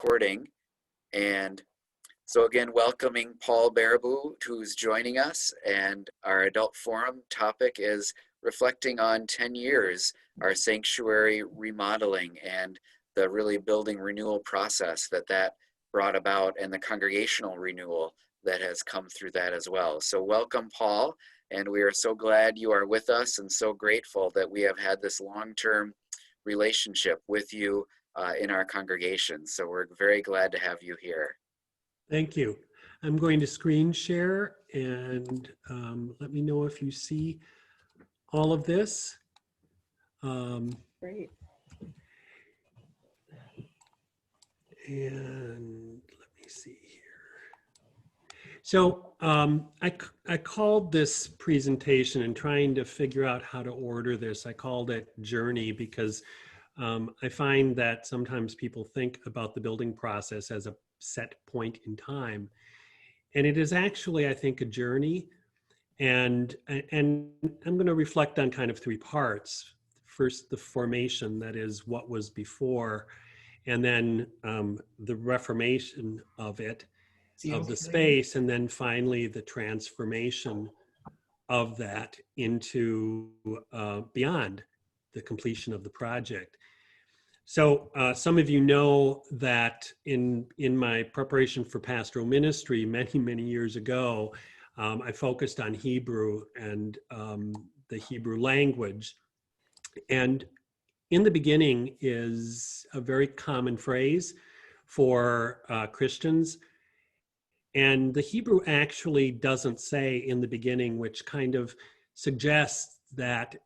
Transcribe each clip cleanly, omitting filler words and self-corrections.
recording. And so again, welcoming Paul Barribeau, who's joining us. And our adult forum topic is reflecting on 10 years, our sanctuary remodeling and the really building renewal process that brought about, and the congregational renewal that has come through that as well. So welcome, Paul. And we are so glad you are with us and so grateful that we have had this long-term relationship with you in our congregation. So we're very glad to have you here. Thank you. I'm going to screen share and let me know if you see all of this. Great. And let me see here. So I called this presentation, and trying to figure out how to order this, I called it Journey, because I find that sometimes people think about the building process as a set point in time. And it is actually, I think, a journey. And I'm going to reflect on kind of three parts. First, the formation, that is what was before, and then the reformation of it, of the space, and then finally the transformation of that into beyond the completion of the project. So some of you know that in my preparation for pastoral ministry many years ago, I focused on Hebrew and the Hebrew language. And in the beginning is a very common phrase for Christians. And the Hebrew actually doesn't say in the beginning, which kind of suggests that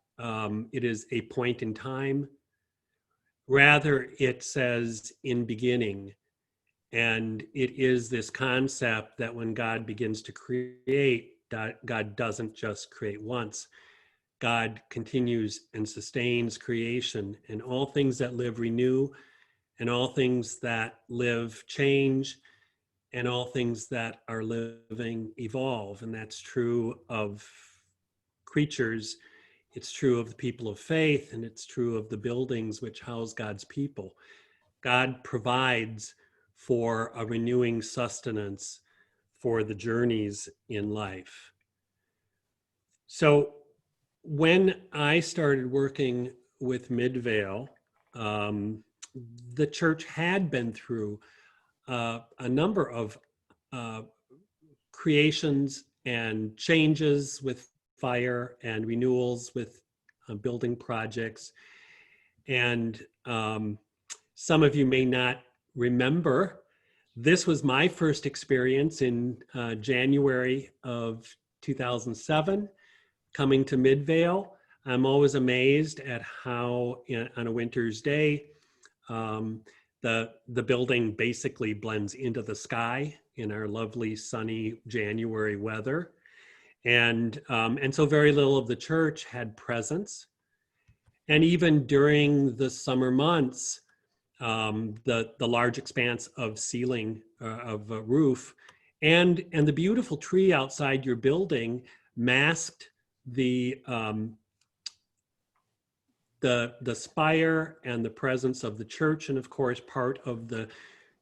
it is a point in time. Rather, it says in beginning. And it is this concept that when God begins to create, God doesn't just create once. God continues and sustains creation, and all things that live renew, and all things that live change, and all things that are living evolve. And that's true of creatures. It's true of the people of faith, and it's true of the buildings which house God's people. God provides for a renewing sustenance for the journeys in life. So when I started working with Midvale, the church had been through a number of creations and changes with fire and renewals with building projects. And some of you may not remember, this was my first experience in January of 2007, coming to Midvale. I'm always amazed at how on a winter's day, the building basically blends into the sky in our lovely sunny January weather. And so very little of the church had presence. And even during the summer months, the large expanse of ceiling, of a roof, and the beautiful tree outside your building masked the spire and the presence of the church. And of course, part of the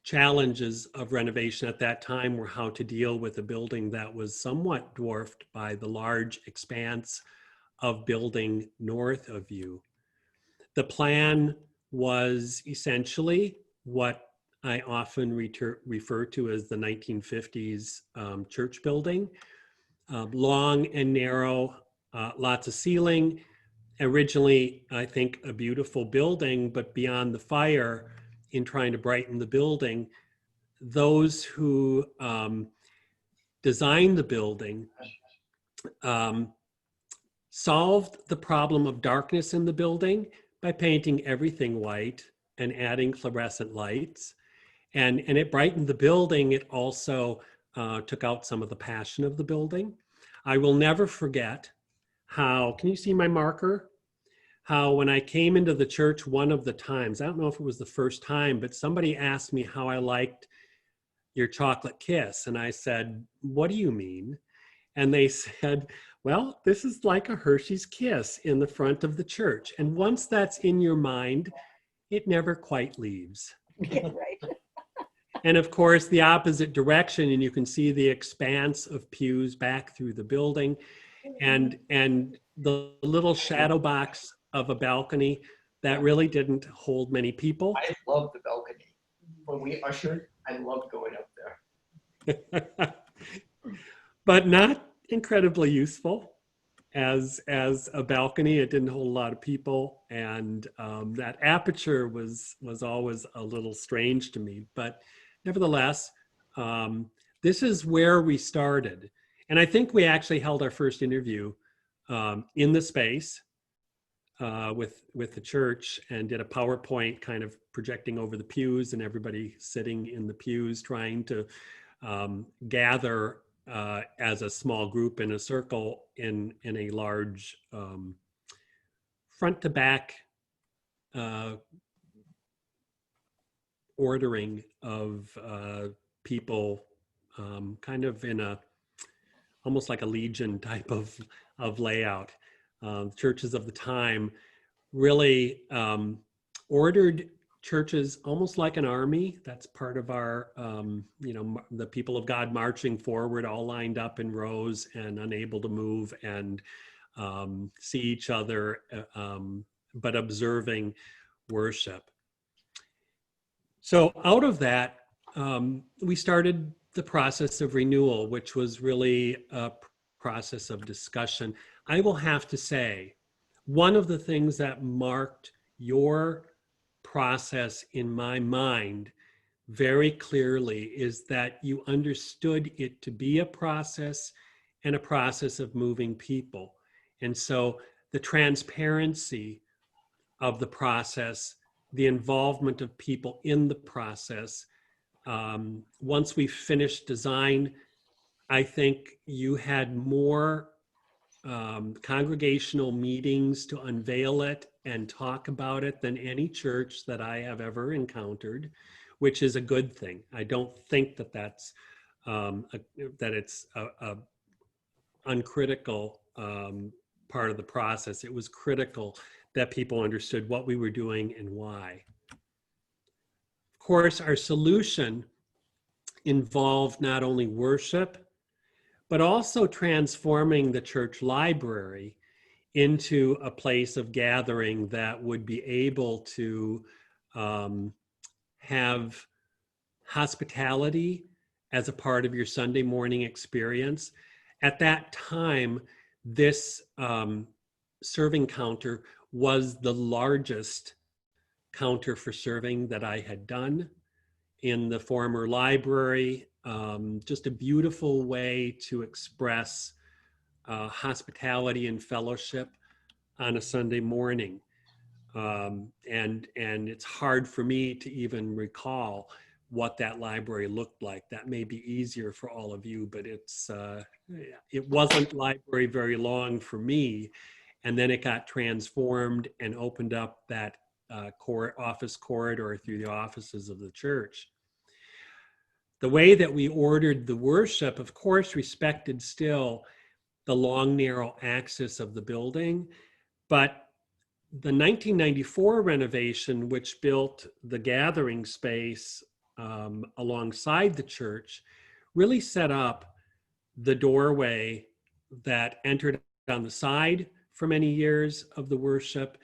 challenges of renovation at that time were how to deal with a building that was somewhat dwarfed by the large expanse of building north of you. The plan was essentially what I often refer to as the 1950s church building. Long and narrow, lots of ceiling. Originally, I think, a beautiful building, but beyond the fire, in trying to brighten the building, those who designed the building solved the problem of darkness in the building by painting everything white and adding fluorescent lights. And it brightened the building. It also took out some of the passion of the building. I will never forget how, can you see my marker? How when I came into the church one of the times, I don't know if it was the first time, but somebody asked me how I liked your chocolate kiss. And I said, what do you mean? And they said, well, this is like a Hershey's Kiss in the front of the church. And once that's in your mind, it never quite leaves. Right. And of course, the opposite direction, and you can see the expanse of pews back through the building, and the little shadow box of a balcony that really didn't hold many people. I love the balcony. When we ushered, I loved going up there. But not incredibly useful as a balcony. It didn't hold a lot of people, and that aperture was always a little strange to me. But nevertheless, this is where we started, and I think we actually held our first interview in the space with the church, and did a PowerPoint kind of projecting over the pews, and everybody sitting in the pews trying to gather as a small group in a circle in a large front to back ordering of people, kind of in a almost like a legion type of layout. Churches of the time really ordered churches almost like an army. That's part of our, the people of God marching forward, all lined up in rows and unable to move and see each other, but observing worship. So out of that, we started the process of renewal, which was really a process of discussion. I will have to say, one of the things that marked your process in my mind very clearly is that you understood it to be a process, and a process of moving people. And so the transparency of the process, the involvement of people in the process, once we finished design, I think you had more congregational meetings to unveil it and talk about it than any church that I have ever encountered, which is a good thing. I don't think that that's that it's a uncritical part of the process. It was critical that people understood what we were doing and why. Of course, our solution involved not only worship, but also transforming the church library into a place of gathering that would be able to have hospitality as a part of your Sunday morning experience. At that time, this serving counter was the largest counter for serving that I had done in the former library. Just a beautiful way to express hospitality and fellowship on a Sunday morning. And it's hard for me to even recall what that library looked like. That may be easier for all of you, but it wasn't library very long for me. And then it got transformed and opened up that office corridor through the offices of the church. The way that we ordered the worship, of course, respected still the long, narrow axis of the building, but the 1994 renovation, which built the gathering space alongside the church, really set up the doorway that entered on the side for many years of the worship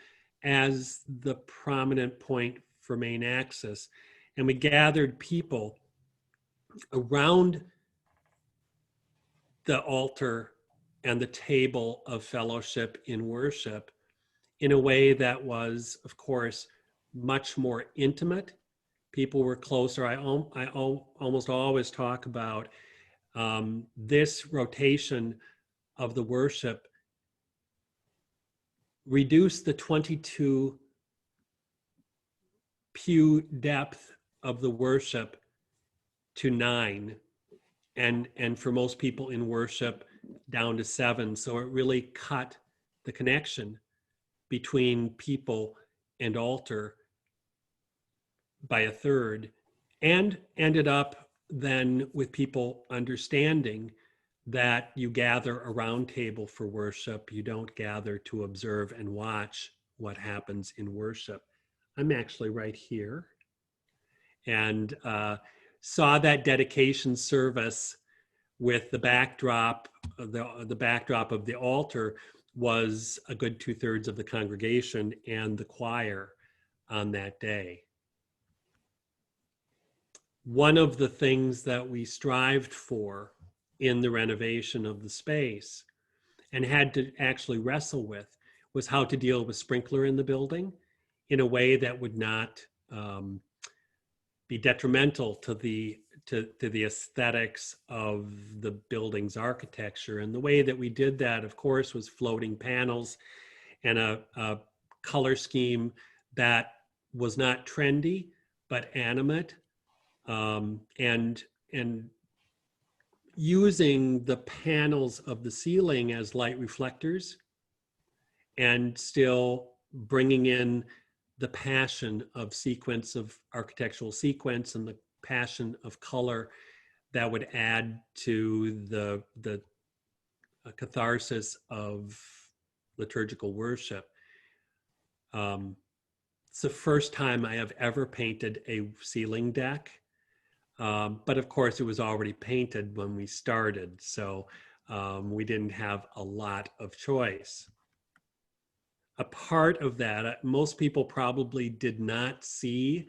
as the prominent point for main access. And we gathered people around the altar and the table of fellowship in worship in a way that was, of course, much more intimate. People were closer. I almost always talk about this rotation of the worship reduced the 22 pew depth of the worship to 9, and for most people in worship down to 7. So it really cut the connection between people and altar by a third, and ended up then with people understanding that you gather a round table for worship. You don't gather to observe and watch what happens in worship. I'm actually right here. And saw that dedication service with the backdrop, the backdrop of the altar was a good 2/3 of the congregation and the choir on that day. One of the things that we strived for in the renovation of the space and had to actually wrestle with was how to deal with sprinkler in the building in a way that would not be detrimental to the aesthetics of the building's architecture. And the way that we did that, of course, was floating panels and a color scheme that was not trendy but animate, and using the panels of the ceiling as light reflectors and still bringing in the passion of sequence, of architectural sequence, and the passion of color that would add to the catharsis of liturgical worship. It's the first time I have ever painted a ceiling deck, but of course it was already painted when we started, so we didn't have a lot of choice. A part of that, most people probably did not see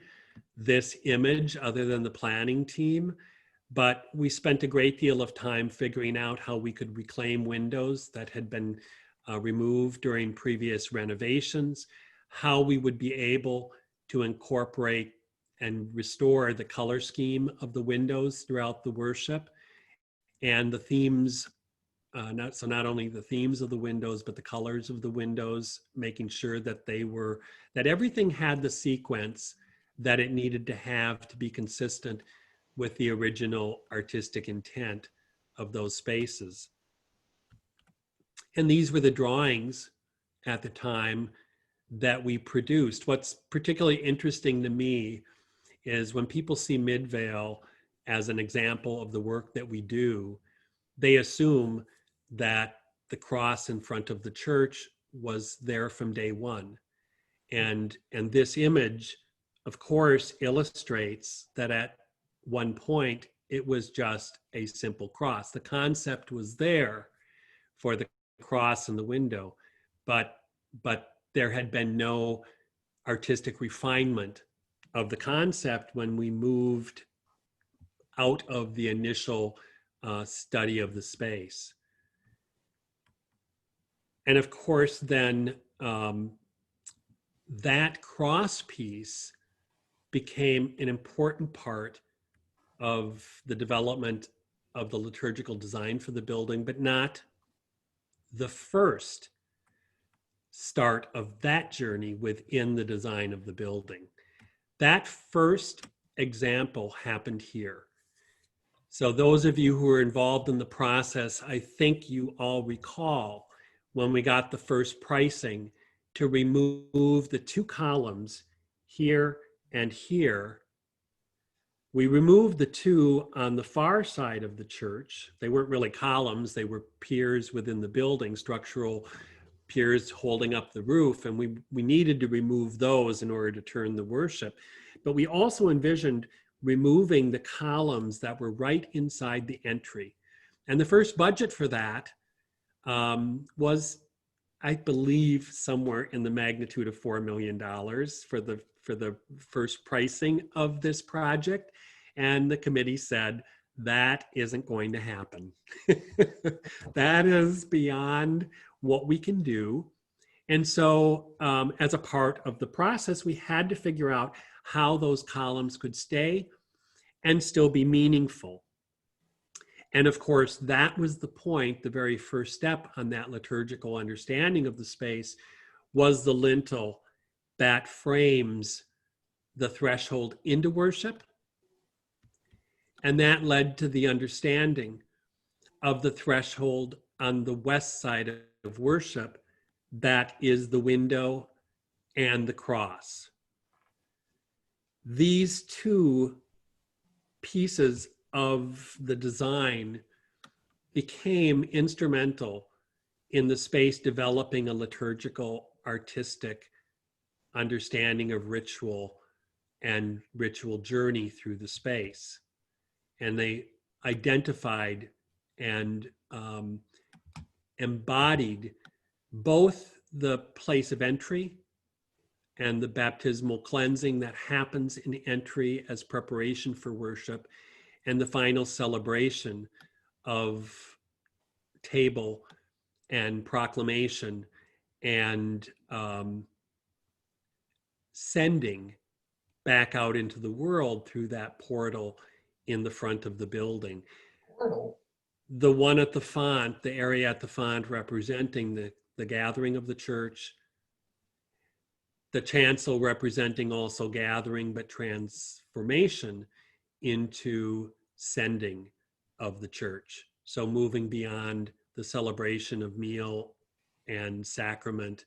this image other than the planning team, but we spent a great deal of time figuring out how we could reclaim windows that had been removed during previous renovations, how we would be able to incorporate and restore the color scheme of the windows throughout the worship, and the themes, not only the themes of the windows, but the colors of the windows, making sure that that everything had the sequence that it needed to have to be consistent with the original artistic intent of those spaces. And these were the drawings at the time that we produced. What's particularly interesting to me is when people see Midvale as an example of the work that we do, they assume that the cross in front of the church was there from day one. And this image, of course, illustrates that at one point, it was just a simple cross. The concept was there for the cross in the window, but there had been no artistic refinement of the concept when we moved out of the initial study of the space. And of course, then that cross piece became an important part of the development of the liturgical design for the building, but not the first start of that journey within the design of the building. That first example happened here. So those of you who are involved in the process, I think you all recall when we got the first pricing to remove the two columns here and here. We removed the two on the far side of the church. They weren't really columns, they were piers within the building, structural piers holding up the roof, and we needed to remove those in order to turn the worship. But we also envisioned removing the columns that were right inside the entry. And the first budget for that was, I believe, somewhere in the magnitude of $4 million for the first pricing of this project. And the committee said, that isn't going to happen. That is beyond what we can do. And so as a part of the process, we had to figure out how those columns could stay and still be meaningful. And of course, that was the point, the very first step on that liturgical understanding of the space was the lintel that frames the threshold into worship. And that led to the understanding of the threshold on the west side of worship that is the window and the cross. These two pieces of the design became instrumental in the space developing a liturgical, artistic understanding of ritual and ritual journey through the space. and they identified and embodied both the place of entry and the baptismal cleansing that happens in entry as preparation for worship, and the final celebration of table and proclamation and sending back out into the world through that portal in the front of the building. Portal. The one at the font, the area at the font representing the gathering of the church, the chancel representing also gathering but transformation into sending of the church. So moving beyond the celebration of meal and sacrament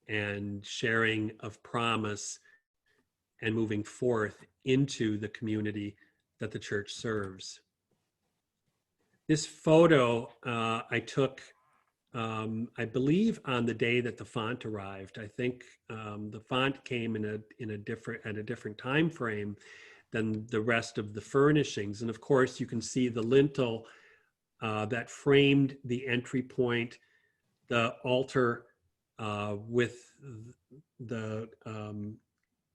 and sharing of promise and moving forth into the community that the church serves. This photo I took, I believe, on the day that the font arrived. I think the font came in a different time frame than the rest of the furnishings. And of course, you can see the lintel that framed the entry point, the altar with the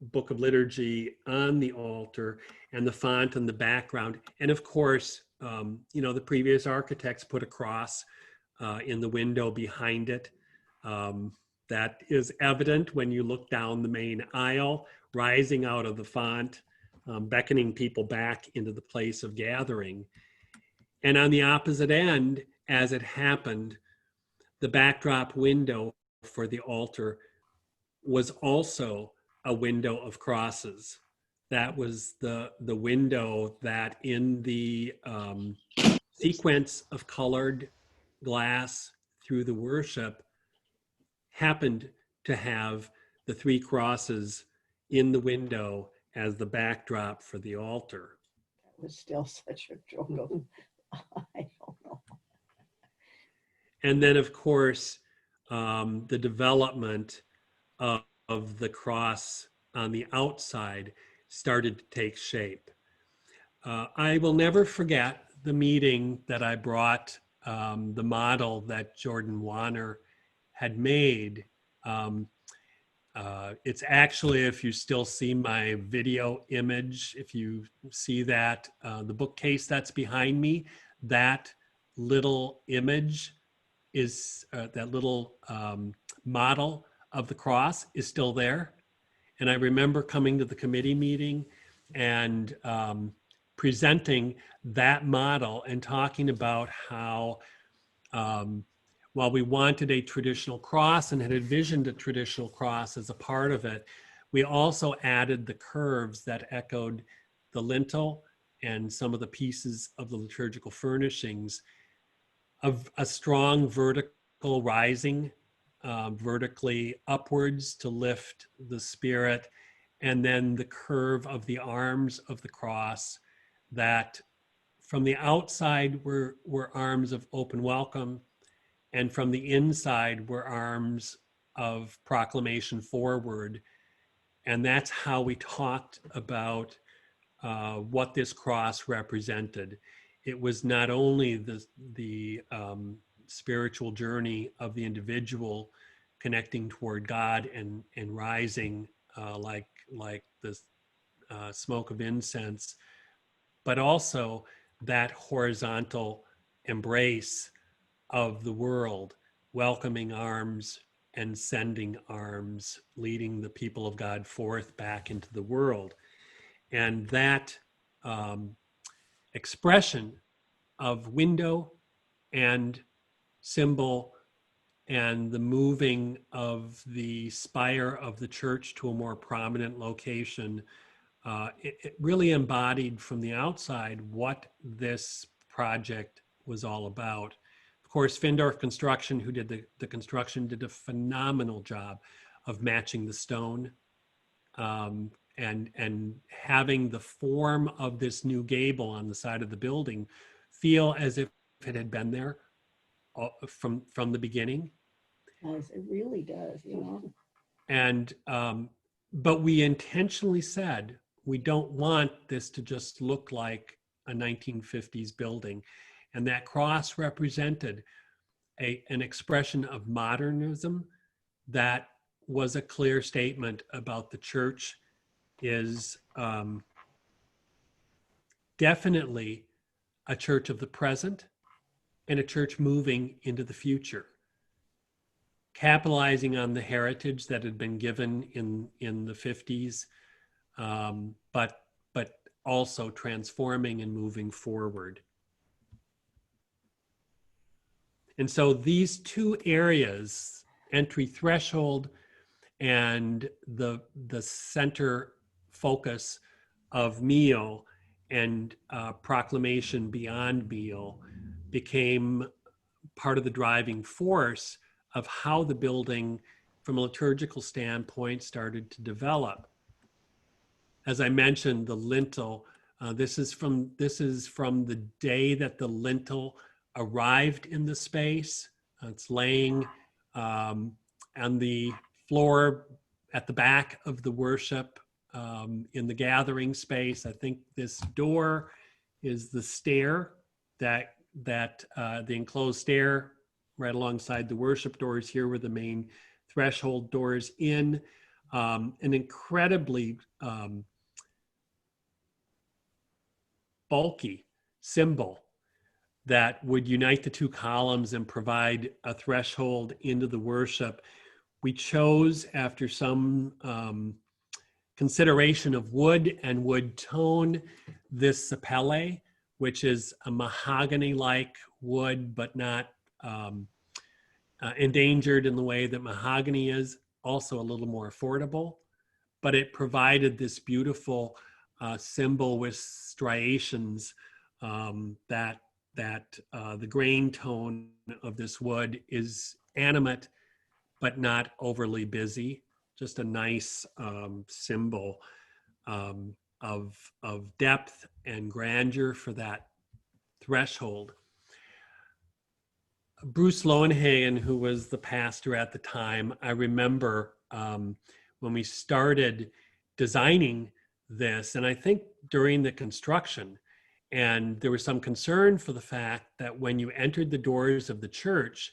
book of liturgy on the altar, and the font in the background. And of course, the previous architects put a cross in the window behind it. That is evident when you look down the main aisle, rising out of the font, beckoning people back into the place of gathering. And on the opposite end, as it happened, the backdrop window for the altar was also a window of crosses. That was the window that in the sequence of colored glass through the worship happened to have the three crosses in the window as the backdrop for the altar. That was still such a struggle. I don't know. And then, of course, the development of the cross on the outside started to take shape. I will never forget the meeting that I brought the model that Jordan Warner had made. It's actually, if you still see my video image, if you see that, the bookcase that's behind me, that little image is, that little model of the cross is still there. And I remember coming to the committee meeting and presenting that model and talking about how while we wanted a traditional cross and had envisioned a traditional cross as a part of it, we also added the curves that echoed the lintel and some of the pieces of the liturgical furnishings of a strong vertical rising, vertically upwards to lift the spirit, and then the curve of the arms of the cross that from the outside were arms of open welcome, and from the inside were arms of proclamation forward. And that's how we talked about what this cross represented. It was not only the spiritual journey of the individual connecting toward God and rising like the smoke of incense, but also that horizontal embrace of the world, welcoming arms and sending arms, leading the people of God forth back into the world. And that expression of window and symbol and the moving of the spire of the church to a more prominent location, it really embodied from the outside what this project was all about. Of course, Findorf Construction, who did the construction, did a phenomenal job of matching the stone and having the form of this new gable on the side of the building feel as if it had been there from the beginning. Yes, it really does, And but we intentionally said we don't want this to just look like a 1950s building. And that cross represented an expression of modernism that was a clear statement about the church is definitely a church of the present and a church moving into the future, capitalizing on the heritage that had been given in the 50s, but also transforming and moving forward. And so these two areas, entry threshold and the center focus of meal and proclamation beyond meal, became part of the driving force of how the building, from a liturgical standpoint, started to develop. As I mentioned, the lintel, this is from the day that the lintel arrived in the space. It's laying on the floor at the back of the worship in the gathering space. I think this door is the stair that the enclosed stair right alongside the worship doors here were the main threshold doors in. An incredibly bulky symbol that would unite the two columns and provide a threshold into the worship. We chose, after some consideration of wood and wood tone, this sapele, which is a mahogany-like wood, but not endangered in the way that mahogany is, also a little more affordable. But it provided this beautiful symbol with striations that the grain tone of this wood is animate, but not overly busy. Just a nice symbol of depth and grandeur for that threshold. Bruce Lowenhagen, who was the pastor at the time, I remember when we started designing this, and I think during the construction, and there was some concern for the fact that when you entered the doors of the church,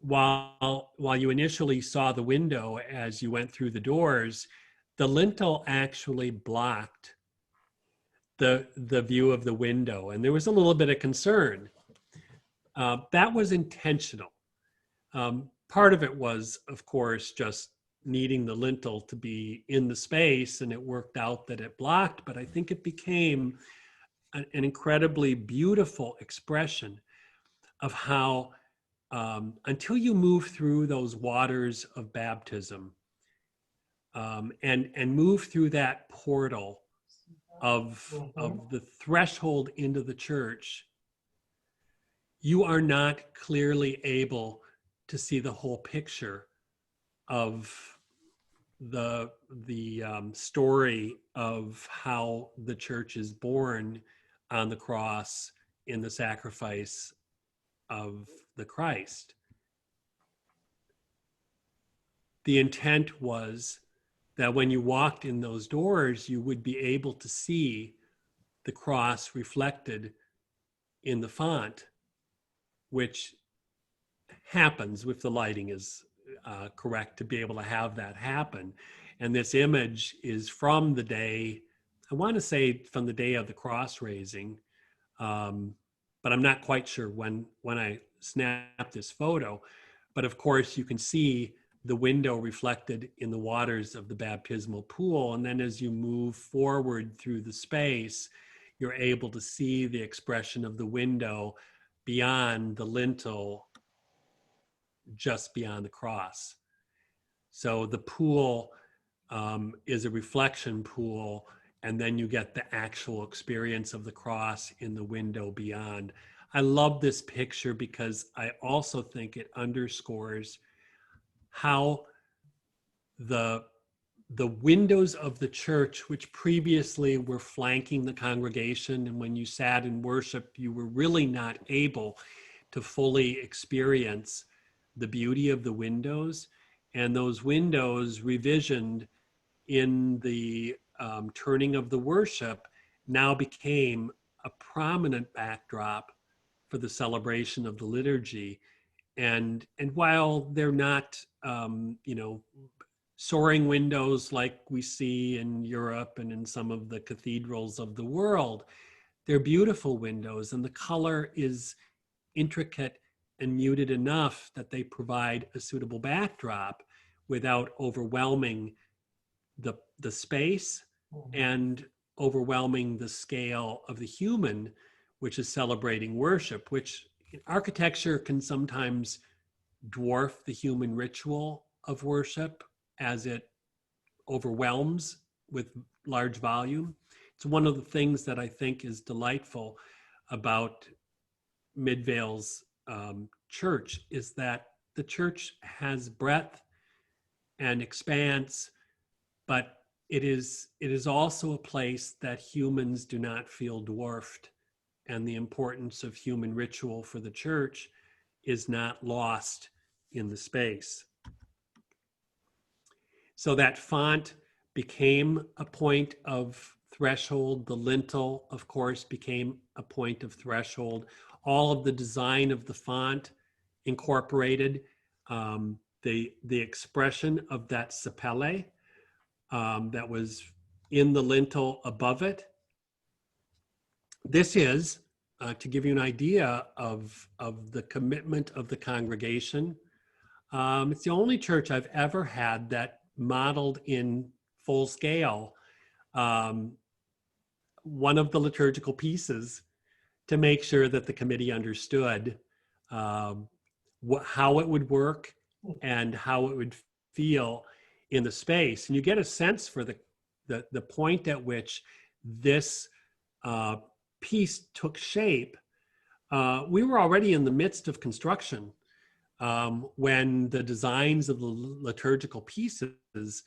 while you initially saw the window as you went through the doors, the lintel actually blocked the view of the window, and there was a little bit of concern. That was intentional. Part of it was, of course, just needing the lintel to be in the space, and it worked out that it blocked, but I think it became an incredibly beautiful expression of how until you move through those waters of baptism and move through that portal of the threshold into the church, you are not clearly able to see the whole picture of the story of how the church is born on the cross in the sacrifice of the Christ. The intent was that when you walked in those doors, you would be able to see the cross reflected in the font, which happens if the lighting is correct to be able to have that happen. And this image is from the day, I want to say from the day of the cross raising, but I'm not quite sure when I snapped this photo. But of course, you can see the window reflected in the waters of the baptismal pool. And then as you move forward through the space, you're able to see the expression of the window beyond the lintel, just beyond the cross. So the pool is a reflection pool, and then you get the actual experience of the cross in the window beyond. I love this picture because I also think it underscores how the windows of the church, which previously were flanking the congregation, and when you sat in worship, you were really not able to fully experience the beauty of the windows. And those windows revisioned in the turning of the worship now became a prominent backdrop for the celebration of the liturgy. And while they're not, soaring windows like we see in Europe and in some of the cathedrals of the world, they're beautiful windows, and the color is intricate and muted enough that they provide a suitable backdrop without overwhelming the space and overwhelming the scale of the human, which is celebrating worship, which architecture can sometimes dwarf the human ritual of worship as it overwhelms with large volume. It's one of the things that I think is delightful about Midvale's church, is that the church has breadth and expanse, but it is also a place that humans do not feel dwarfed, and the importance of human ritual for the church is not lost in the space. So that font became a point of threshold. The lintel, of course, became a point of threshold. All of the design of the font incorporated the expression of that sapele that was in the lintel above it. This is, to give you an idea of the commitment of the congregation, it's the only church I've ever had that modeled in full scale one of the liturgical pieces to make sure that the committee understood how it would work and how it would feel in the space. And you get a sense for the point at which this piece took shape. We were already in the midst of construction when the designs of the liturgical pieces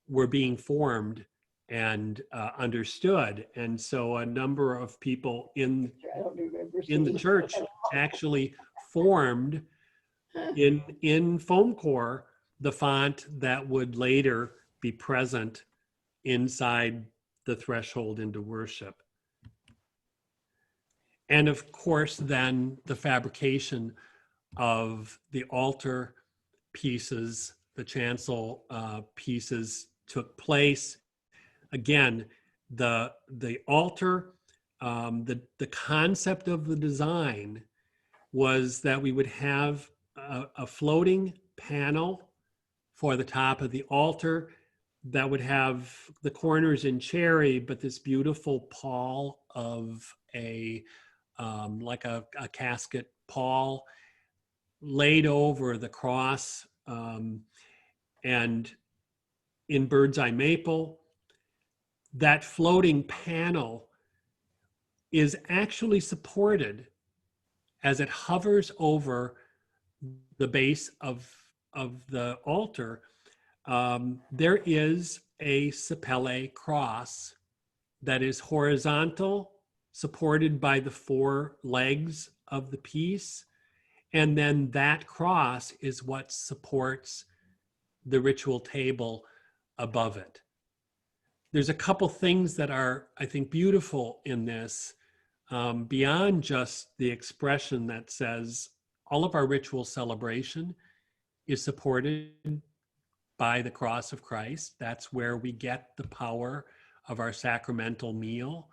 were being formed and understood. And so a number of people in the church actually formed in foam core the font that would later be present inside the threshold into worship. And of course, then the fabrication of the altar pieces, the chancel pieces took place. Again, the altar, the concept of the design was that we would have a floating panel for the top of the altar that would have the corners in cherry, but this beautiful pall of like a casket pall laid over the cross, and in bird's eye maple. That floating panel is actually supported as it hovers over the base of the altar. There is a sapele cross that is horizontal, supported by the four legs of the piece. And then that cross is what supports the ritual table above it. There's a couple things that are, I think, beautiful in this, beyond just the expression that says all of our ritual celebration is supported by the cross of Christ. That's where we get the power of our sacramental meal.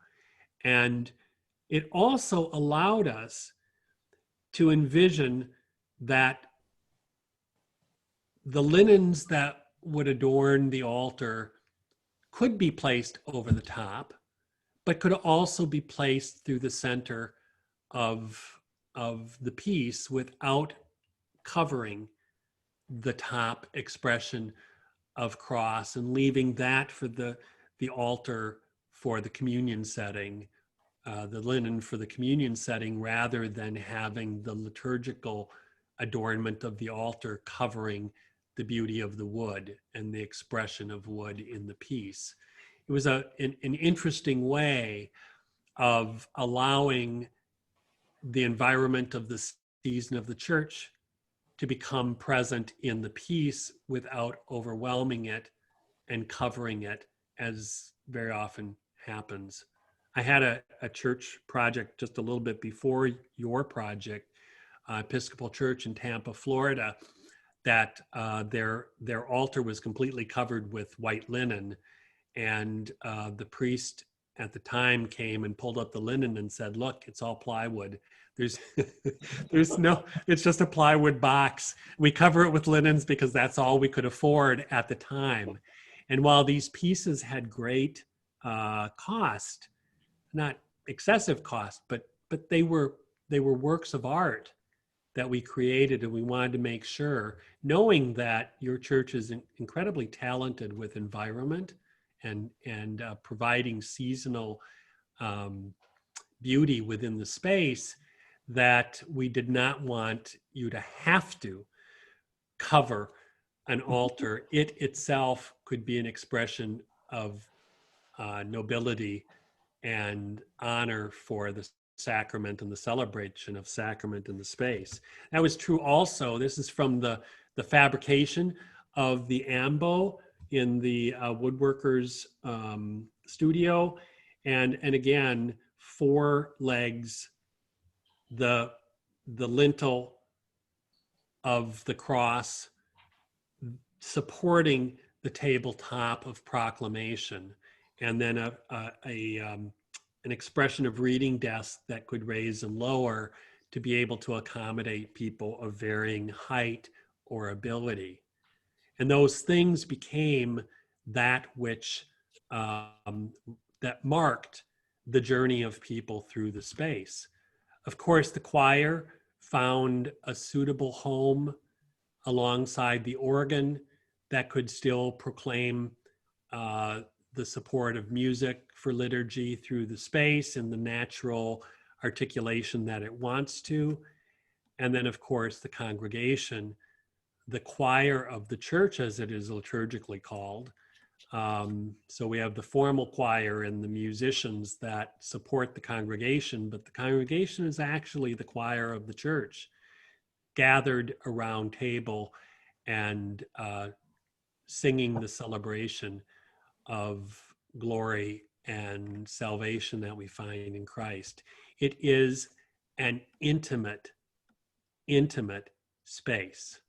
And it also allowed us to envision that the linens that would adorn the altar could be placed over the top, but could also be placed through the center of the piece without covering the top expression of cross, and leaving that for the altar for the communion setting, the linen for the communion setting, rather than having the liturgical adornment of the altar covering the beauty of the wood and the expression of wood in the piece. It was an interesting way of allowing the environment of the season of the church to become present in the piece without overwhelming it and covering it, as very often happens. I had a church project just a little bit before your project, Episcopal Church in Tampa, Florida, that their altar was completely covered with white linen, and the priest at the time came and pulled up the linen and said, "Look, it's all plywood. There's there's no, it's just a plywood box. We cover it with linens because that's all we could afford at the time." And while these pieces had great cost, not excessive cost, but they were works of art that we created, and we wanted to make sure, knowing that your church is incredibly talented with environment and providing seasonal beauty within the space, that we did not want you to have to cover an altar. It itself could be an expression of nobility and honor for the sacrament and the celebration of sacrament in the space. That was true also. This is from the fabrication of the ambo in the woodworker's studio. And again, 4 legs, the lintel of the cross supporting the tabletop of proclamation, and then an expression of reading desks that could raise and lower to be able to accommodate people of varying height or ability. And those things became that which that marked the journey of people through the space. Of course, the choir found a suitable home alongside the organ that could still proclaim the support of music for liturgy through the space and the natural articulation that it wants to. And then, of course, the congregation, the choir of the church, as it is liturgically called. So we have the formal choir and the musicians that support the congregation, but the congregation is actually the choir of the church, gathered around table and singing the celebration of glory and salvation that we find in Christ. It is an intimate space.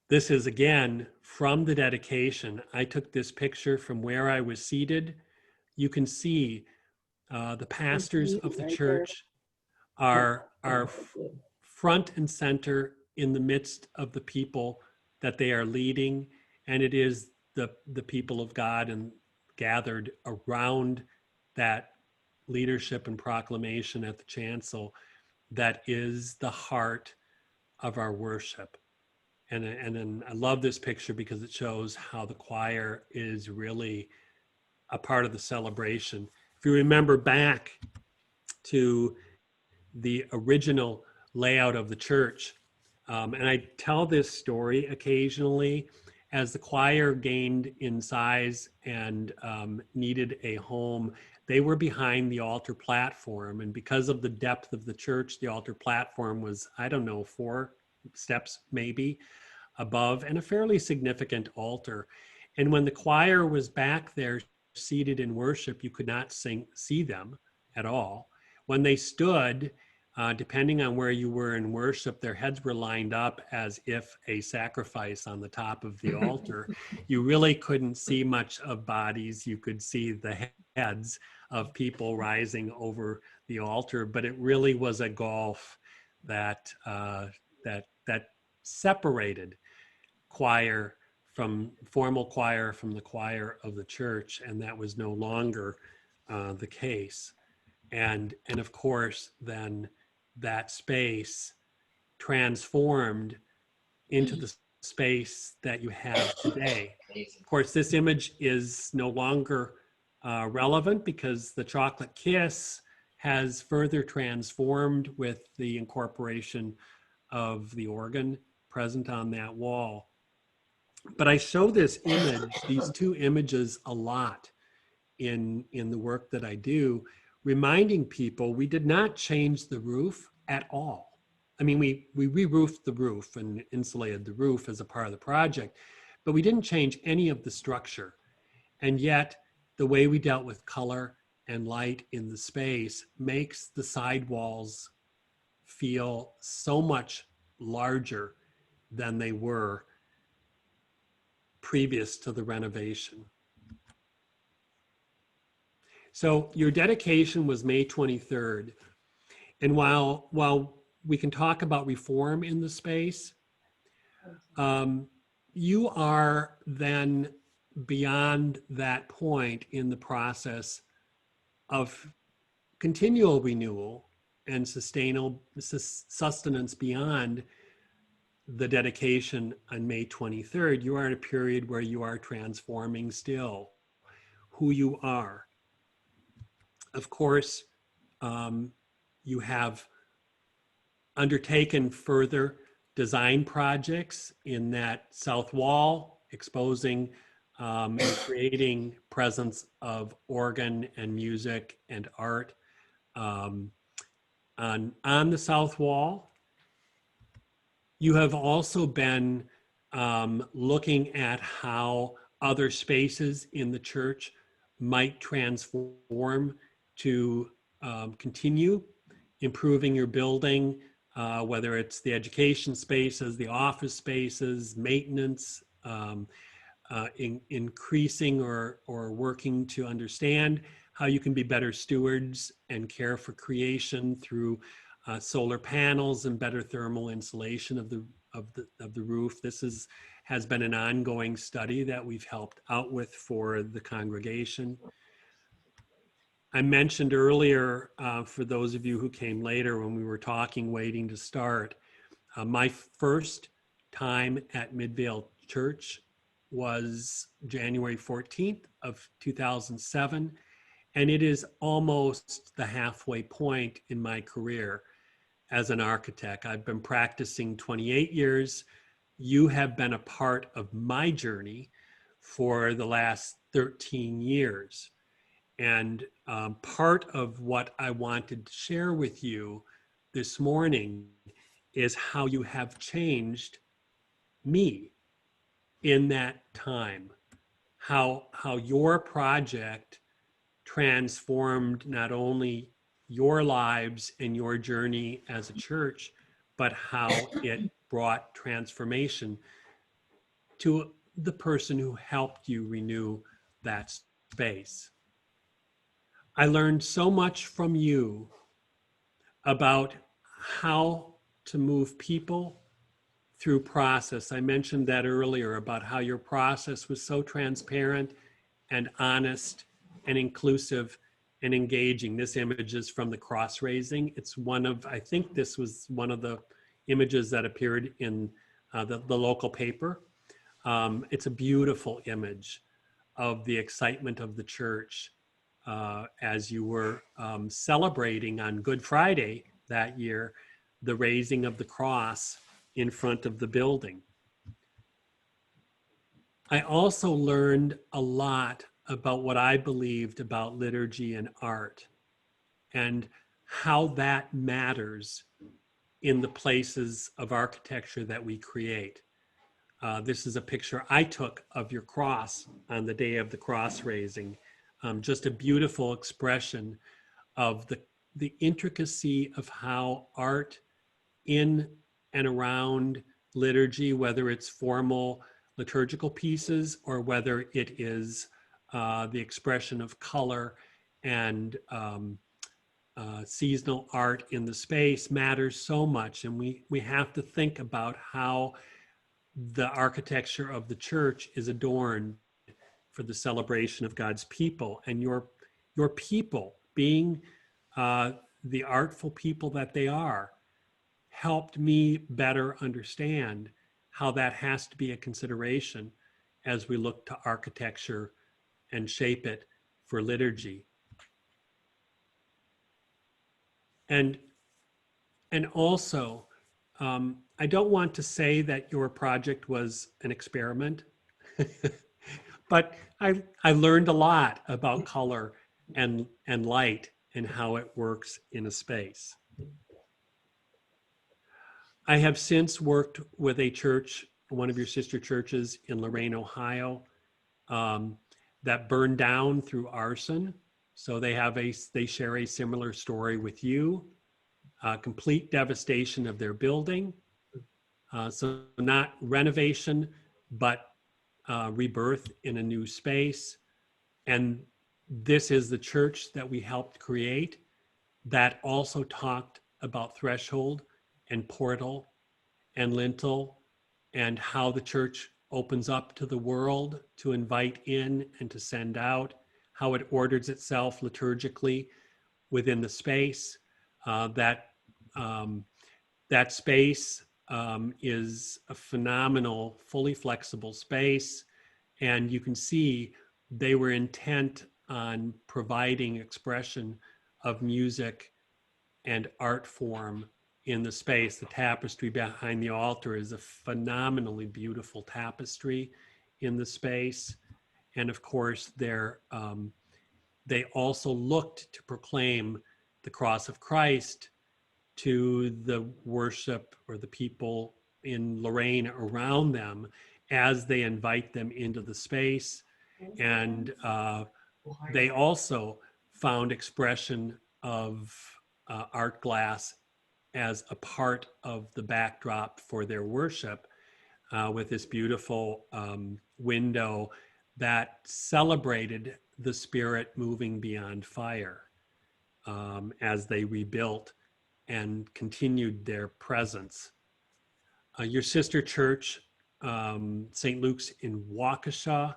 This is, again, from the dedication. I took this picture from where I was seated. You can see the pastors of the church are front and center in the midst of the people that they are leading, and it is the people of God and gathered around that leadership and proclamation at the chancel that is the heart of our worship. And then I love this picture because it shows how the choir is really a part of the celebration. If you remember back to the original layout of the church, and I tell this story occasionally, as the choir gained in size and needed a home, they were behind the altar platform. And because of the depth of the church, the altar platform was, 4 steps maybe above, and a fairly significant altar. And when the choir was back there seated in worship, you could not see them at all. When they stood, depending on where you were in worship, their heads were lined up as if a sacrifice on the top of the altar. You really couldn't see much of bodies. You could see the heads of people rising over the altar, but it really was a gulf that separated choir from formal choir from the choir of the church, and that was no longer the case. And of course, then that space transformed into the space that you have today. Of course, this image is no longer relevant because the chocolate kiss has further transformed with the incorporation of the organ present on that wall. But I show this image, these 2 images, a lot in the work that I do, reminding people we did not change the roof at all. I mean, we re-roofed the roof and insulated the roof as a part of the project, but we didn't change any of the structure. And yet, the way we dealt with color and light in the space makes the sidewalls feel so much larger than they were previous to the renovation. So your dedication was May 23rd. And while we can talk about reform in the space, you are then beyond that point in the process of continual renewal and sustainable sustenance beyond the dedication on May 23rd. You are in a period where you are transforming still who you are. Of course, you have undertaken further design projects in that south wall, exposing and creating presence of organ and music and art on the south wall. You have also been looking at how other spaces in the church might transform to continue improving your building, whether it's the spaces, the office spaces, maintenance, increasing or working to understand how you can be better stewards and care for creation through solar panels and better thermal insulation of the roof. This has been an ongoing study that we've helped out with for the congregation. I mentioned earlier, for those of you who came later when we were talking, waiting to start, my first time at Midvale Church was January 14th of 2007, and it is almost the halfway point in my career as an architect. I've been practicing 28 years. You have been a part of my journey for the last 13 years. And part of what I wanted to share with you this morning is how you have changed me in that time, how your project transformed not only your lives and your journey as a church, but how it brought transformation to the person who helped you renew that space. I learned so much from you about how to move people through process. I mentioned that earlier about how your process was so transparent and honest and inclusive and engaging. This image is from the cross raising. It's I think this was one of the images that appeared in the local paper. It's a beautiful image of the excitement of the church as you were celebrating on Good Friday that year, the raising of the cross in front of the building. I also learned a lot about what I believed about liturgy and art and how that matters in the places of architecture that we create. This is a picture I took of your cross on the day of the cross raising. Just a beautiful expression of the intricacy of how art in and around liturgy, whether it's formal liturgical pieces or whether it is the expression of color and seasonal art in the space, matters so much. And we have to think about how the architecture of the church is adorned for the celebration of God's people, and your people, being the artful people that they are, helped me better understand how that has to be a consideration as we look to architecture and shape it for liturgy. And also, I don't want to say that your project was an experiment, but I learned a lot about color and light and how it works in a space. I have since worked with a church, one of your sister churches in Lorain, Ohio, that burned down through arson. So they share a similar story with you, complete devastation of their building. So not renovation, but rebirth in a new space. And this is the church that we helped create that also talked about threshold and portal and lintel and how the church opens up to the world to invite in and to send out, how it orders itself liturgically within the space. That space is a phenomenal, fully flexible space. And you can see they were intent on providing expression of music and art form in the space. The tapestry behind the altar is a phenomenally beautiful tapestry in the space. And of course, they also looked to proclaim the cross of Christ to the worship or the people in Lorraine around them as they invite them into the space. And they also found expression of art glass as a part of the backdrop for their worship, with this beautiful window that celebrated the Spirit moving beyond fire as they rebuilt and continued their presence. Your sister church, St. Luke's in Waukesha,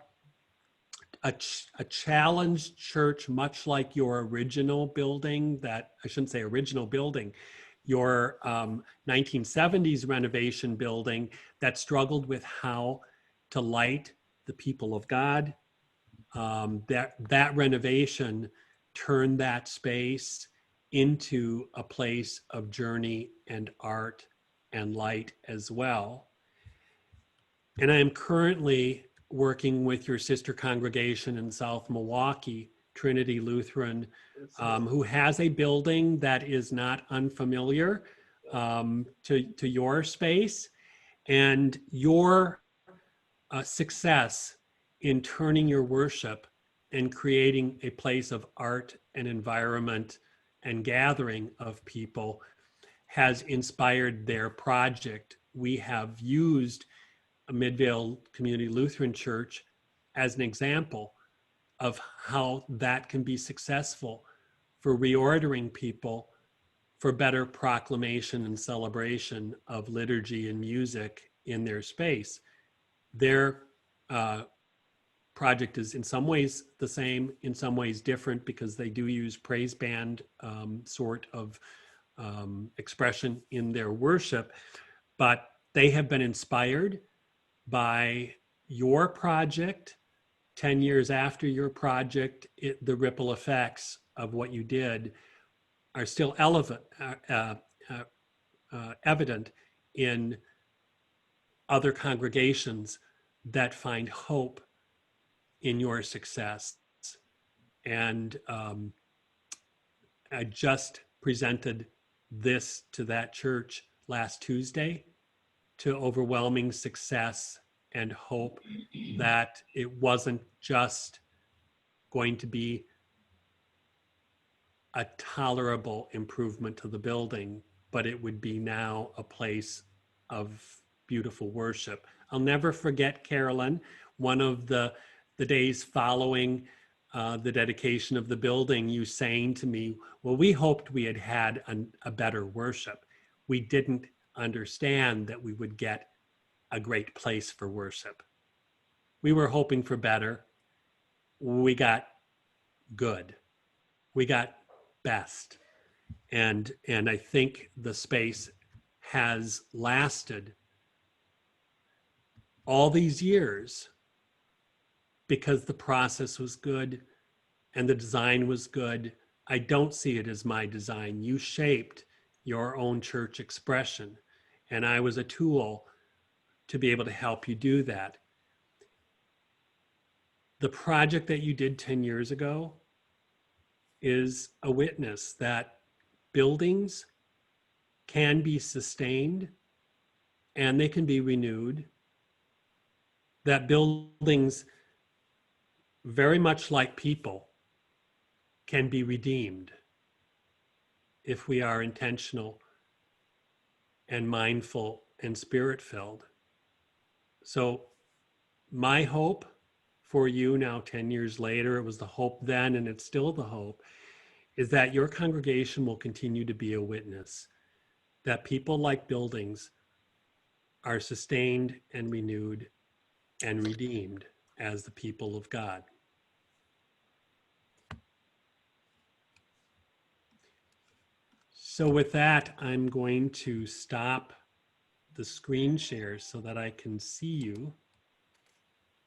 a challenged church, much like your original building, that I shouldn't say original building, your 1970s renovation building that struggled with how to light the people of God. That renovation turned that space into a place of journey and art and light as well. And I am currently working with your sister congregation in South Milwaukee, Trinity Lutheran, who has a building that is not unfamiliar to your space. And your success in turning your worship and creating a place of art and environment and gathering of people has inspired their project. We have used a Midvale Community Lutheran Church as an example of how that can be successful for reordering people for better proclamation and celebration of liturgy and music in their space. Their project is in some ways the same, in some ways different, because they do use praise band sort of expression in their worship, but they have been inspired by your project. 10 years after your project, the ripple effects of what you did are still evident in other congregations that find hope in your success. And I just presented this to that church last Tuesday, to overwhelming success and hope that it wasn't just going to be a tolerable improvement to the building, but it would be now a place of beautiful worship. I'll never forget, Carolyn, one of the days following the dedication of the building, you saying to me, well, we hoped we had had a better worship. We didn't understand that we would get a great place for worship. We were hoping for better. We got good. We got best. And I think the space has lasted all these years because the process was good and the design was good. I don't see it as my design. You shaped your own church expression, and I was a tool to be able to help you do that. The project that you did 10 years ago is a witness that buildings can be sustained and they can be renewed, that buildings, very much like people, can be redeemed if we are intentional and mindful and spirit-filled. So my hope for you now, 10 years later, it was the hope then and it's still the hope, is that your congregation will continue to be a witness, that people like buildings are sustained and renewed and redeemed as the people of God. So with that, I'm going to stop the screen share so that I can see you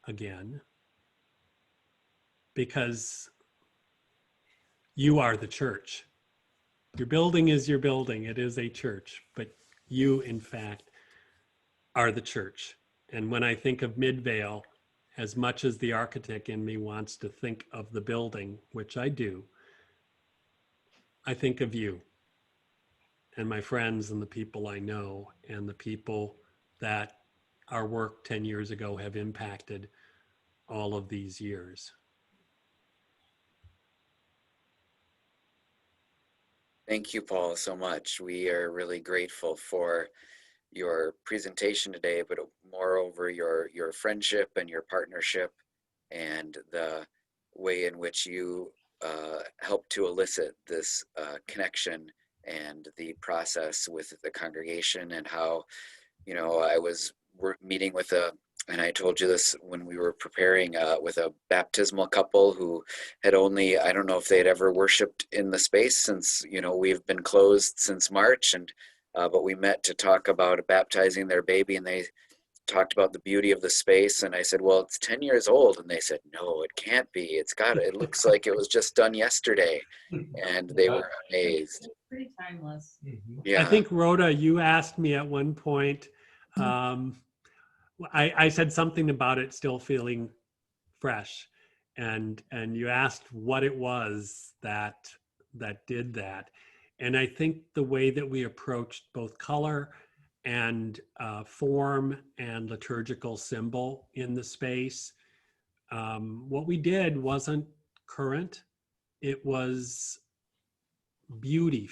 again, because you are the church. Your building is your building. It is a church, but you, in fact, are the church. And when I think of Midvale, as much as the architect in me wants to think of the building, which I do, I think of you and my friends and the people I know and the people that our work 10 years ago have impacted all of these years. Thank you, Paul, so much. We are really grateful for your presentation today, but moreover, your friendship and your partnership and the way in which you helped to elicit this connection and the process with the congregation, and how, I was meeting with and I told you this when we were preparing, with a baptismal couple who had only, I don't know if they had ever worshiped in the space since, we've been closed since March, and but we met to talk about baptizing their baby, and they talked about the beauty of the space, and I said, well, it's 10 years old, and they said, no, it can't be. It looks like it was just done yesterday, and they were amazed. It's pretty timeless. Yeah. I think, Rhoda, you asked me at one point, I said something about it still feeling fresh, and you asked what it was that did that. And I think the way that we approached both color and form and liturgical symbol in the space, what we did wasn't current, it was beauty.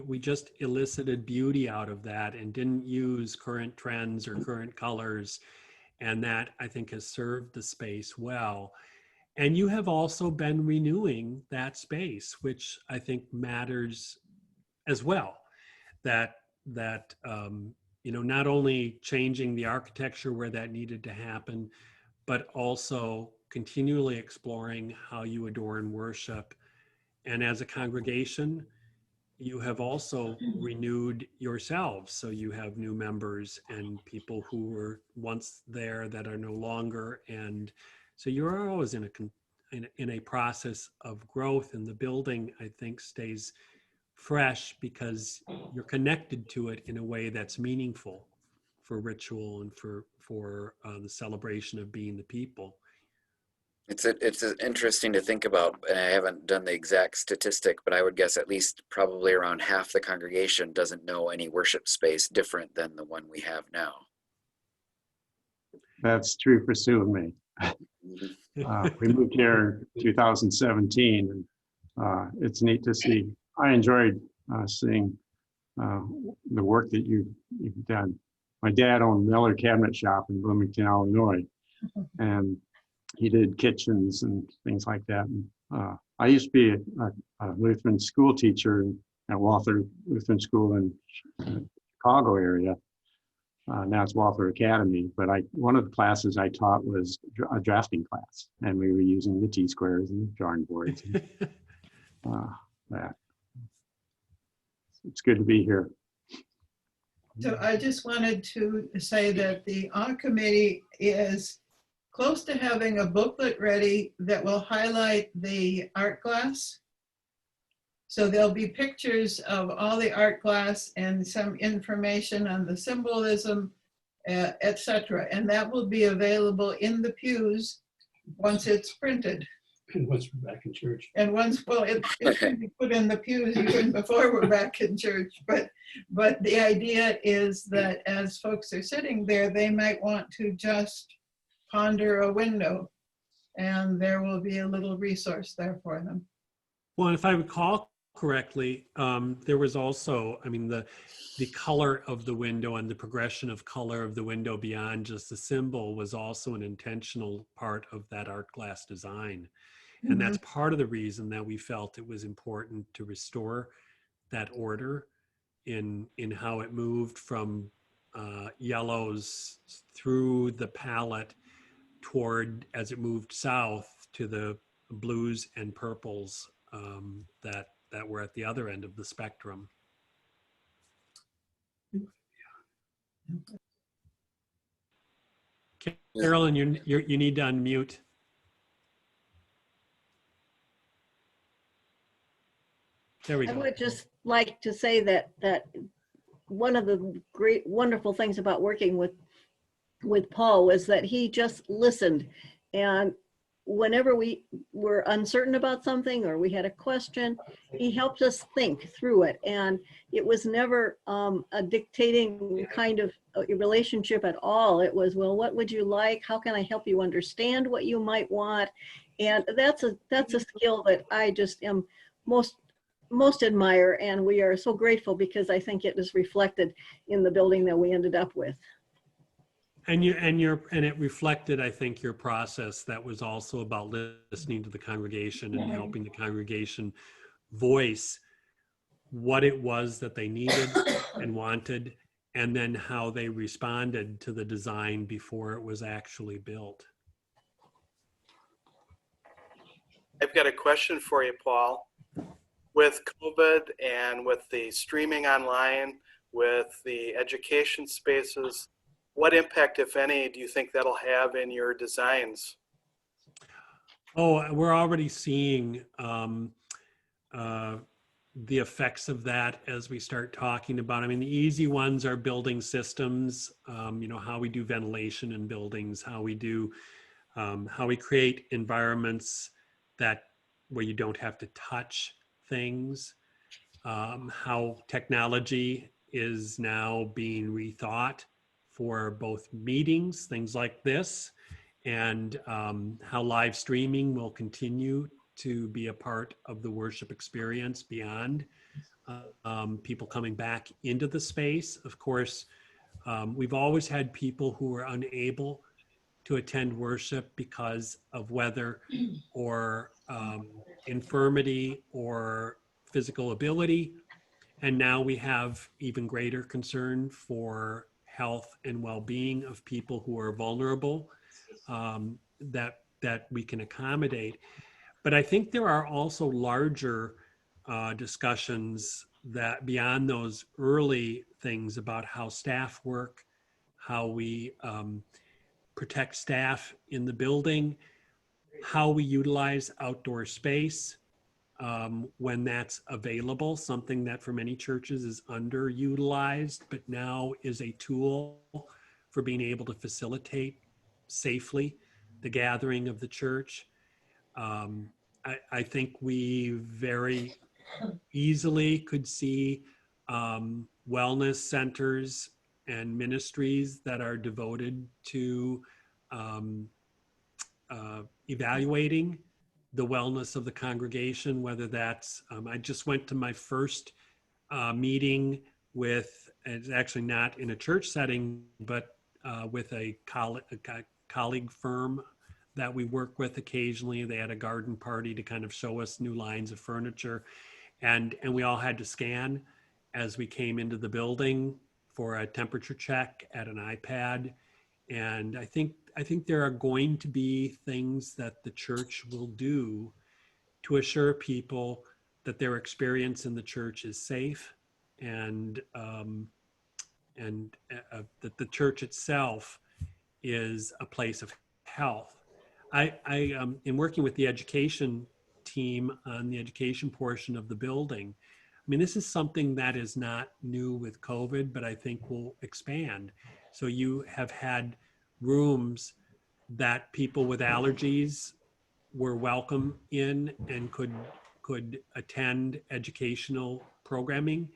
We just elicited beauty out of that and didn't use current trends or current colors. And that, I think, has served the space well. And you have also been renewing that space, which I think matters as well. That not only changing the architecture where that needed to happen, but also continually exploring how you adore and worship. And as a congregation, you have also renewed yourselves. So you have new members and people who were once there that are no longer. And so you're always in a process of growth, and the building, I think, stays fresh because you're connected to it in a way that's meaningful for ritual and for the celebration of being the people. It's interesting to think about, and I haven't done the exact statistic, but I would guess at least probably around half the congregation doesn't know any worship space different than the one we have now. That's true for Sue and me. We moved here in 2017, and it's neat to see. I enjoyed seeing the work that you've done. My dad owned Miller Cabinet Shop in Bloomington, Illinois, and he did kitchens and things like that. And, I used to be a Lutheran school teacher at Walther Lutheran School in the Chicago area. Now it's Walther Academy, but one of the classes I taught was a drafting class, and we were using the T-squares and the drawing boards. And, that. It's good to be here. So I just wanted to say that the ARC committee is close to having a booklet ready that will highlight the art glass. So there'll be pictures of all the art glass and some information on the symbolism, etc. And that will be available in the pews once it's printed. And once we're back in church. And it should be put in the pews even before we're back in church. But the idea is that as folks are sitting there, they might want to just ponder a window, and there will be a little resource there for them. Well, if I recall correctly, there was also, I mean, the color of the window and the progression of color of the window beyond just the symbol was also an intentional part of that art glass design. And that's part of the reason that we felt it was important to restore that order in how it moved from yellows through the palette toward, as it moved south, to the blues and purples that were at the other end of the spectrum. Carolyn, you need to unmute. There we I go. would just like to say that one of the great, wonderful things about working with Paul was that he just listened. And whenever we were uncertain about something or we had a question, he helped us think through it. And it was never a dictating kind of a relationship at all. It was, well, what would you like? How can I help you understand what you might want? And that's a skill that I just am most admire, and we are so grateful because I think it is reflected in the building that we ended up with. And it reflected, I think, your process that was also about listening to the congregation and helping the congregation voice what it was that they needed and wanted, and then how they responded to the design before it was actually built. I've got a question for you, Paul. With COVID and with the streaming online, with the education spaces, what impact, if any, do you think that'll have in your designs? Oh, we're already seeing the effects of that as we start talking about. I mean, the easy ones are building systems, how we do ventilation in buildings, how we create environments where you don't have to touch things, how technology is now being rethought for both meetings, things like this, and how live streaming will continue to be a part of the worship experience beyond people coming back into the space. Of course, we've always had people who are unable to attend worship because of weather or infirmity or physical ability. And now we have even greater concern for health and well-being of people who are vulnerable, that we can accommodate. But I think there are also larger discussions that beyond those early things about how staff work, how we protect staff in the building, how we utilize outdoor space when that's available, something that for many churches is underutilized, but now is a tool for being able to facilitate safely the gathering of the church. I think we very easily could see wellness centers and ministries that are devoted to evaluating the wellness of the congregation, whether that's, I just went to my first meeting with, it's actually not in a church setting, but with a colleague firm that we work with occasionally. They had a garden party to kind of show us new lines of furniture. And we all had to scan as we came into the building for a temperature check at an iPad. And I think there are going to be things that the church will do to assure people that their experience in the church is safe, and that the church itself is a place of health. I in working with the education team on the education portion of the building, I mean, this is something that is not new with COVID, but I think will expand. So you have had rooms that people with allergies were welcome in and could attend educational programming,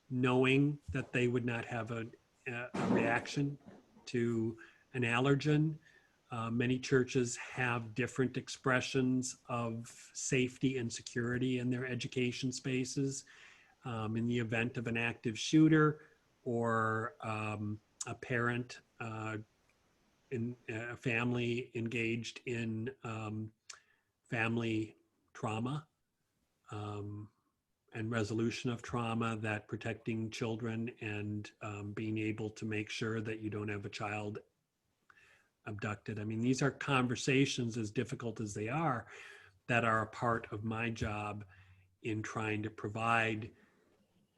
knowing that they would not have a reaction to an allergen. Many churches have different expressions of safety and security in their education spaces. In the event of an active shooter or a parent in a family engaged in family trauma and resolution of trauma, that protecting children and being able to make sure that you don't have a child abducted. I mean, these are conversations, as difficult as they are, that are a part of my job in trying to provide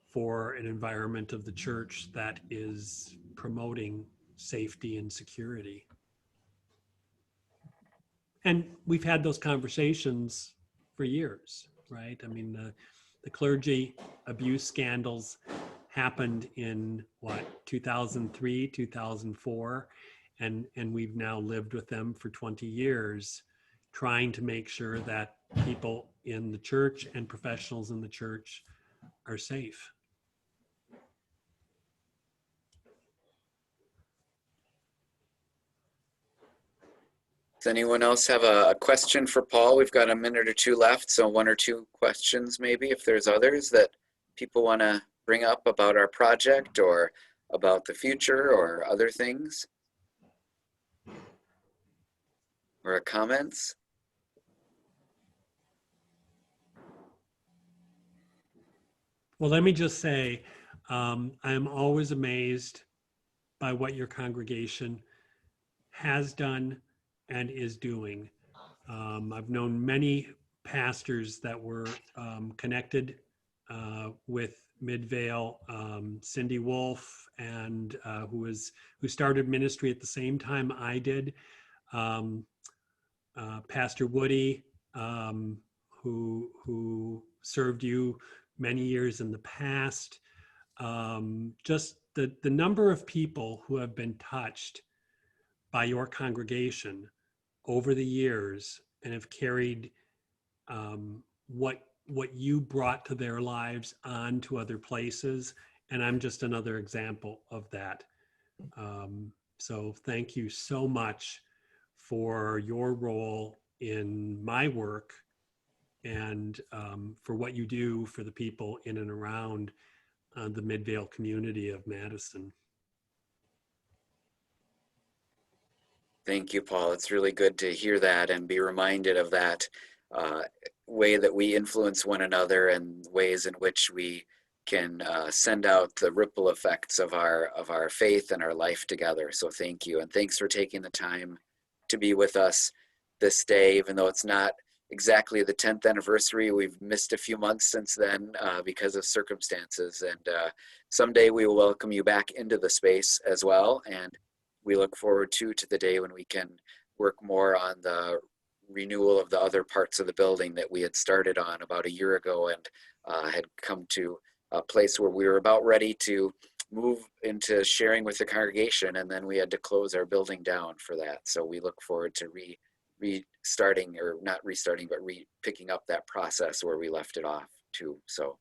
for an environment of the church that is promoting safety and security. And we've had those conversations for years, right? I mean, the clergy abuse scandals happened in what, 2003, 2004, and we've now lived with them for 20 years, trying to make sure that people in the church and professionals in the church are safe. Does anyone else have a question for Paul? We've got a minute or two left, so one or two questions maybe, if there's others that people want to bring up about our project or about the future or other things. Or comments? Well, let me just say, I'm always amazed by what your congregation has done and is doing. I've known many pastors that were connected with Midvale, Cindy Wolf, and who started ministry at the same time I did. Pastor Woody, who served you many years in the past. Just the number of people who have been touched by your congregation over the years and have carried what you brought to their lives on to other places. And I'm just another example of that. So thank you so much for your role in my work and for what you do for the people in and around the Midvale community of Madison. Thank you, Paul. It's really good to hear that and be reminded of that way that we influence one another and ways in which we can send out the ripple effects of our faith and our life together. So thank you. And thanks for taking the time to be with us this day, even though it's not exactly the 10th anniversary. We've missed a few months since then because of circumstances. And someday we will welcome you back into the space as well. And we look forward to the day when we can work more on the renewal of the other parts of the building that we had started on about a year ago and had come to a place where we were about ready to move into sharing with the congregation, and then we had to close our building down for that. So we look forward to restarting, or not restarting, but picking up that process where we left it off too. So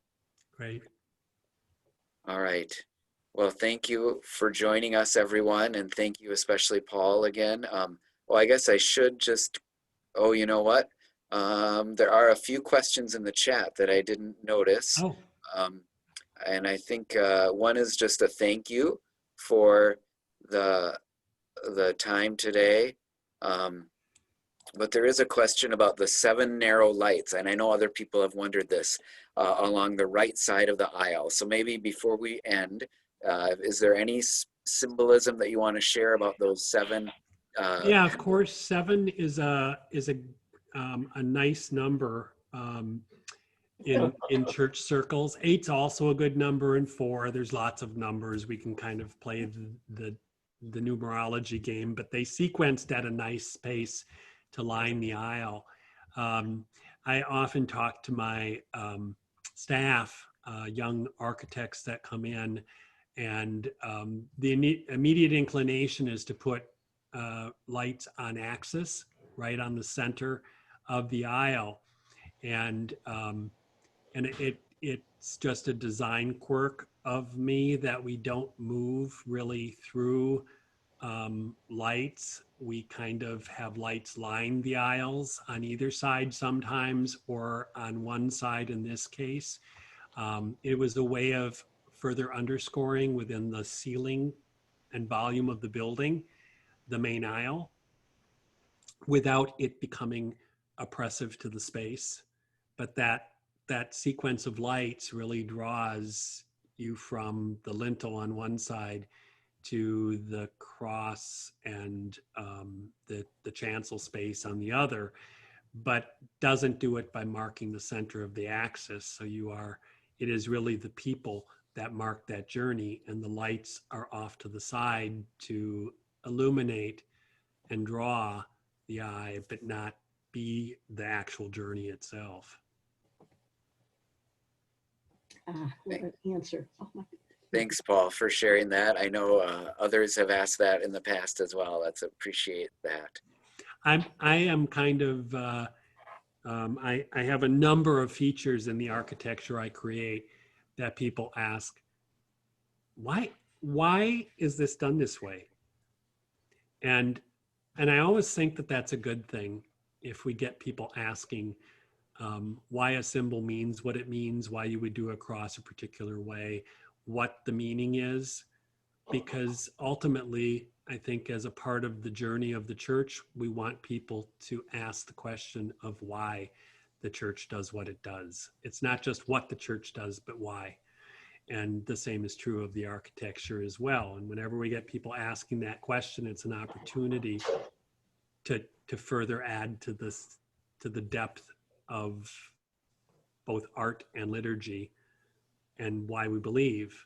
Great. All right. Well, thank you for joining us, everyone, and thank you especially Paul again. Well, I guess I should just, oh, you know what? There are a few questions in the chat that I didn't notice. Oh, And I think one is just a thank you for the time today. But there is a question about the 7 narrow lights, and I know other people have wondered this, along the right side of the aisle. So maybe before we end, is there any symbolism that you want to share about those 7? yeah, of course. 7 is a nice number in church circles. 8's also a good number, and 4. There's lots of numbers. We can kind of play the numerology game, but they sequenced at a nice pace to line the aisle. I often talk to my staff, young architects that come in, and the immediate inclination is to put lights on axis, right on the center of the aisle, and it's just a design quirk of me that we don't move really through lights. We kind of have lights line the aisles on either side sometimes, or on one side in this case. It was a way of further underscoring within the ceiling and volume of the building, the main aisle, without it becoming oppressive to the space. But that sequence of lights really draws you from the lintel on one side to the cross and the chancel space on the other, but doesn't do it by marking the center of the axis. So it is really the people that mark that journey, and the lights are off to the side to illuminate and draw the eye, but not be the actual journey itself. What an answer. Oh my. Thanks, Paul, for sharing that. I know others have asked that in the past as well. Let's appreciate that. I am kind of, I have a number of features in the architecture I create that people ask, why is this done this way? And I always think that that's a good thing if we get people asking why a symbol means what it means, why you would do a cross a particular way, what the meaning is, because ultimately, I think as a part of the journey of the church, we want people to ask the question of why the church does what it does. It's not just what the church does, but why. And the same is true of the architecture as well. And whenever we get people asking that question, it's an opportunity to further add to the depth of both art and liturgy, and why we believe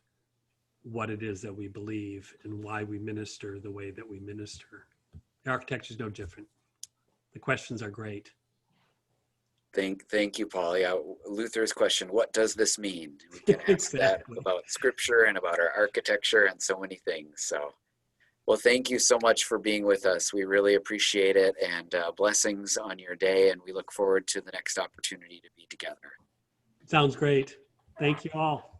what it is that we believe, and why we minister the way that we minister. The architecture is no different. The questions are great. Thank you, Paul. Yeah, Luther's question, what does this mean? We can ask that Exactly. about scripture and about our architecture and so many things. So, well, thank you so much for being with us. We really appreciate it, and blessings on your day, and we look forward to the next opportunity to be together. Sounds great. Thank you all.